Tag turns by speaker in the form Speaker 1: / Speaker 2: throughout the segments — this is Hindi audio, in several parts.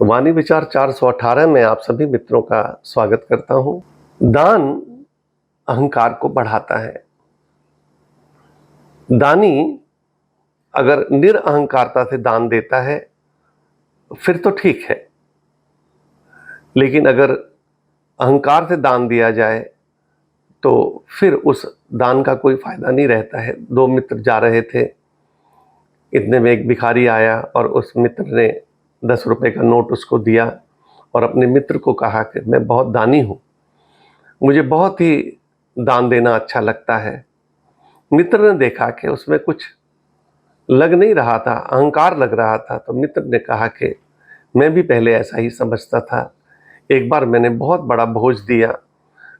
Speaker 1: वाणी विचार 418 में आप सभी मित्रों का स्वागत करता हूं। दान अहंकार को बढ़ाता है। दानी अगर निरअहंकारता से दान देता है फिर तो ठीक है, लेकिन अगर अहंकार से दान दिया जाए तो फिर उस दान का कोई फायदा नहीं रहता है। दो मित्र जा रहे थे, इतने में एक भिखारी आया और उस मित्र ने 10 रुपए का नोट उसको दिया और अपने मित्र को कहा कि मैं बहुत दानी हूं, मुझे बहुत ही दान देना अच्छा लगता है। मित्र ने देखा कि उसमें कुछ लग नहीं रहा था, अहंकार लग रहा था, तो मित्र ने कहा कि मैं भी पहले ऐसा ही समझता था। एक बार मैंने बहुत बड़ा भोज दिया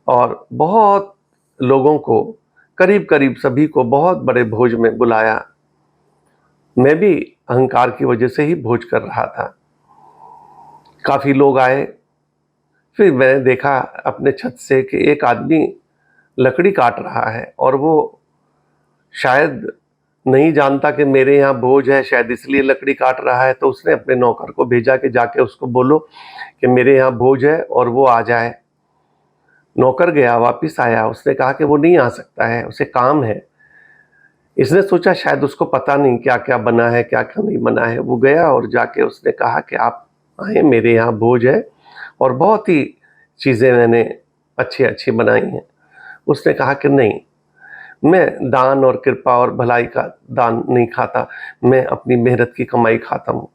Speaker 1: और बहुत लोगों को, करीब करीब सभी को बहुत बड़े भोज में बुलाया। मैं भी अहंकार की वजह से ही भोज कर रहा था। काफ़ी लोग आए, फिर मैंने देखा अपने छत से कि एक आदमी लकड़ी काट रहा है और वो शायद नहीं जानता कि मेरे यहाँ भोज है, शायद इसलिए लकड़ी काट रहा है। तो उसने अपने नौकर को भेजा कि जाके उसको बोलो कि मेरे यहाँ भोज है और वो आ जाए। नौकर गया, वापस आया, उसने कहा कि वो नहीं आ सकता है, उसे काम है। इसने सोचा शायद उसको पता नहीं क्या क्या बना है, क्या क्या नहीं बना है। वो गया और जाके उसने कहा कि आप आए, मेरे यहाँ भोज है और बहुत ही चीज़ें मैंने अच्छी अच्छी बनाई हैं। उसने कहा कि नहीं, मैं दान और कृपा और भलाई का दान नहीं खाता, मैं अपनी मेहनत की कमाई खाता हूँ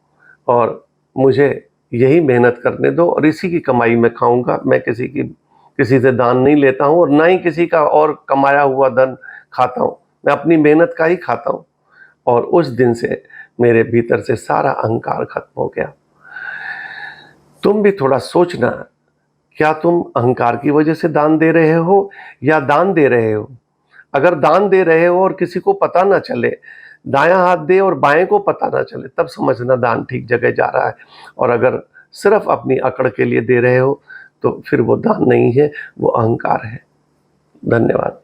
Speaker 1: और मुझे यही मेहनत करने दो और इसी की कमाई मैं खाऊंगा। मैं किसी से दान नहीं लेता हूँ और ना ही किसी का और कमाया हुआ धन खाता हूँ, मैं अपनी मेहनत का ही खाता हूँ। और उस दिन से मेरे भीतर से सारा अहंकार खत्म हो गया। तुम भी थोड़ा सोचना, क्या तुम अहंकार की वजह से दान दे रहे हो या दान दे रहे हो? अगर दान दे रहे हो और किसी को पता ना चले, दायां हाथ दे और बाएं को पता ना चले, तब समझना दान ठीक जगह जा रहा है। और अगर सिर्फ अपनी अकड़ के लिए दे रहे हो तो फिर वो दान नहीं है, वो अहंकार है। धन्यवाद।